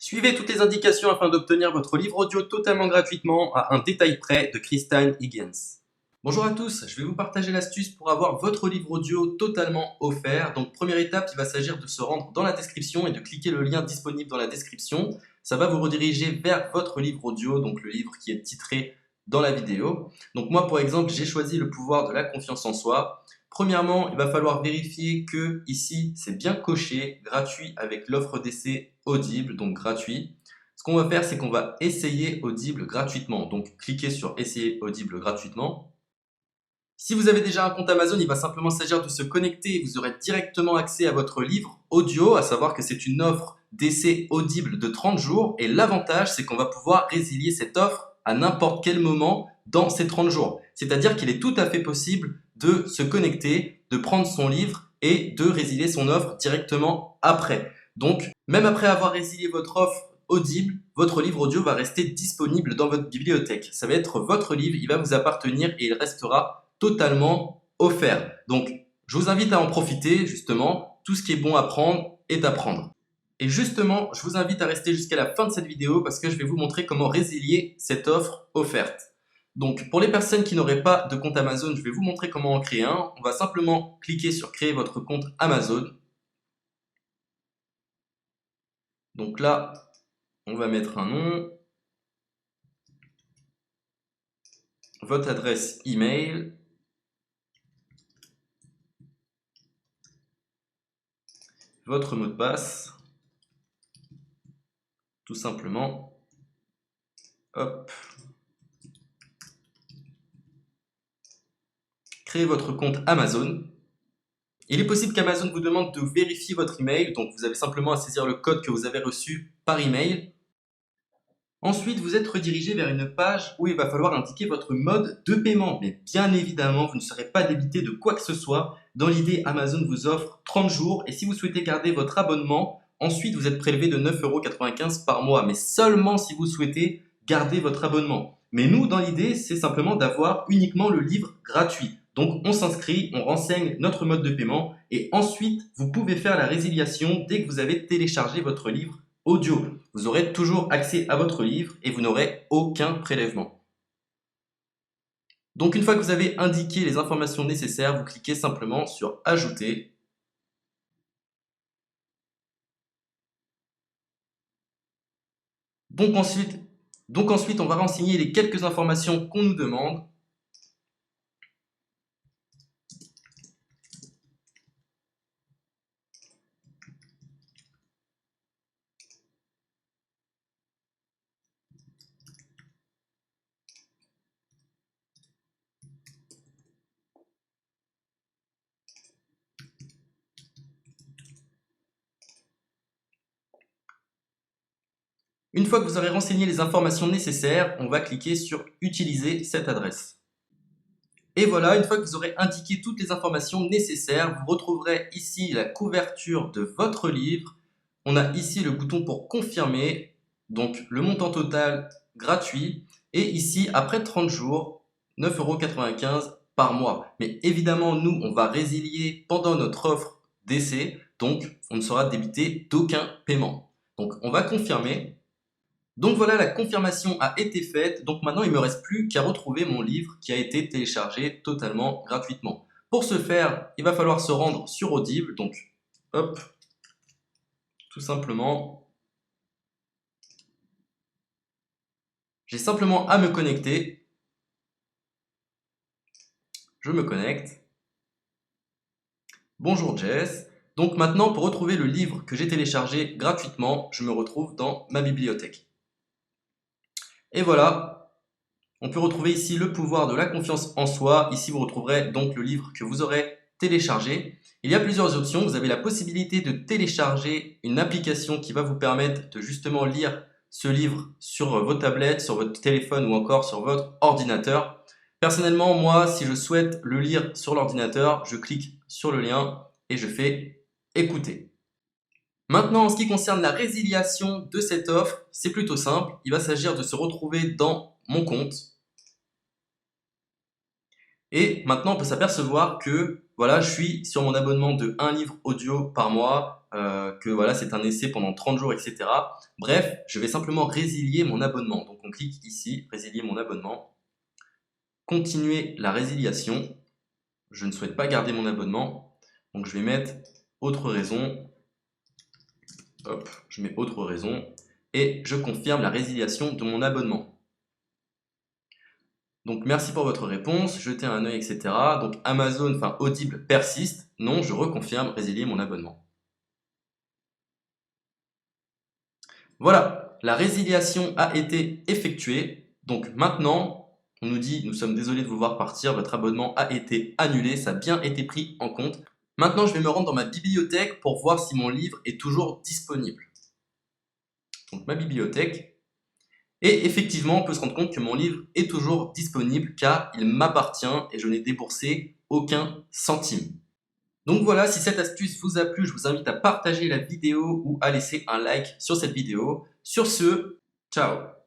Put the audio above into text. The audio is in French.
Suivez toutes les indications afin d'obtenir votre livre audio totalement gratuitement à un détail près de Christine Higgins. Bonjour à tous, je vais vous partager l'astuce pour avoir votre livre audio totalement offert. Donc première étape, il va s'agir de se rendre dans la description et de cliquer le lien disponible dans la description. Ça va vous rediriger vers votre livre audio, donc le livre qui est titré dans la vidéo. Donc moi par exemple, j'ai choisi le pouvoir de la confiance en soi. Premièrement, il va falloir vérifier que ici c'est bien coché, gratuit avec l'offre d'essai Audible, donc gratuit. Ce qu'on va faire, c'est qu'on va essayer Audible gratuitement. Donc cliquez sur essayer Audible gratuitement. Si vous avez déjà un compte Amazon, il va simplement s'agir de se connecter et vous aurez directement accès à votre livre audio, à savoir que c'est une offre d'essai Audible de 30 jours. Et l'avantage, c'est qu'on va pouvoir résilier cette offre à n'importe quel moment dans ces 30 jours. C'est-à-dire qu'il est tout à fait possible de se connecter, de prendre son livre et de résilier son offre directement après. Donc, même après avoir résilié votre offre Audible, votre livre audio va rester disponible dans votre bibliothèque. Ça va être votre livre, il va vous appartenir et il restera totalement offert. Donc, je vous invite à en profiter, justement. Tout ce qui est bon à prendre est à prendre. Et justement, je vous invite à rester jusqu'à la fin de cette vidéo parce que je vais vous montrer comment résilier cette offre offerte. Donc, pour les personnes qui n'auraient pas de compte Amazon, je vais vous montrer comment en créer un. On va simplement cliquer sur créer votre compte Amazon. Donc là, on va mettre un nom, votre adresse email, votre mot de passe, tout simplement. Hop. Créez votre compte Amazon. Il est possible qu'Amazon vous demande de vérifier votre email, donc vous avez simplement à saisir le code que vous avez reçu par email. Ensuite, vous êtes redirigé vers une page où il va falloir indiquer votre mode de paiement. Mais bien évidemment, vous ne serez pas débité de quoi que ce soit. Dans l'idée, Amazon vous offre 30 jours et si vous souhaitez garder votre abonnement, ensuite vous êtes prélevé de 9,95 € par mois, mais seulement si vous souhaitez garder votre abonnement. Mais nous, dans l'idée, c'est simplement d'avoir uniquement le livre gratuit. Donc on s'inscrit, on renseigne notre mode de paiement et ensuite vous pouvez faire la résiliation dès que vous avez téléchargé votre livre audio. Vous aurez toujours accès à votre livre et vous n'aurez aucun prélèvement. Donc une fois que vous avez indiqué les informations nécessaires, vous cliquez simplement sur Ajouter. Donc ensuite, on va renseigner les quelques informations qu'on nous demande. Une fois que vous aurez renseigné les informations nécessaires, on va cliquer sur Utiliser cette adresse. Et voilà, une fois que vous aurez indiqué toutes les informations nécessaires, vous retrouverez ici la couverture de votre livre. On a ici le bouton pour confirmer, donc le montant total gratuit. Et ici, après 30 jours, 9,95 € par mois. Mais évidemment, nous, on va résilier pendant notre offre d'essai, donc on ne sera débité d'aucun paiement. Donc on va confirmer. Donc voilà, la confirmation a été faite, donc maintenant il ne me reste plus qu'à retrouver mon livre qui a été téléchargé totalement gratuitement. Pour ce faire, il va falloir se rendre sur Audible, donc hop, tout simplement, j'ai simplement à me connecter, je me connecte, bonjour Jess, donc maintenant pour retrouver le livre que j'ai téléchargé gratuitement, je me retrouve dans ma bibliothèque. Et voilà, on peut retrouver ici le pouvoir de la confiance en soi. Ici, vous retrouverez donc le livre que vous aurez téléchargé. Il y a plusieurs options. Vous avez la possibilité de télécharger une application qui va vous permettre de justement lire ce livre sur vos tablettes, sur votre téléphone ou encore sur votre ordinateur. Personnellement, moi, si je souhaite le lire sur l'ordinateur, je clique sur le lien et je fais écouter. Maintenant, en ce qui concerne la résiliation de cette offre, c'est plutôt simple. Il va s'agir de se retrouver dans mon compte. Et maintenant, on peut s'apercevoir que voilà, je suis sur mon abonnement de 1 livre audio par mois. que voilà, c'est un essai pendant 30 jours, etc. Bref, je vais simplement résilier mon abonnement. Donc on clique ici, résilier mon abonnement, continuer la résiliation. Je ne souhaite pas garder mon abonnement, donc je vais mettre autre raison. Hop, je mets autre raison et je confirme la résiliation de mon abonnement. Donc merci pour votre réponse, jetez un œil, etc. Donc Amazon, enfin Audible persiste. Non, je reconfirme, résilier mon abonnement. Voilà, la résiliation a été effectuée. Donc maintenant, on nous dit, nous sommes désolés de vous voir partir, votre abonnement a été annulé, ça a bien été pris en compte. Maintenant, je vais me rendre dans ma bibliothèque pour voir si mon livre est toujours disponible. Donc ma bibliothèque. Et effectivement, on peut se rendre compte que mon livre est toujours disponible car il m'appartient et je n'ai déboursé aucun centime. Donc voilà, si cette astuce vous a plu, je vous invite à partager la vidéo ou à laisser un like sur cette vidéo. Sur ce, ciao!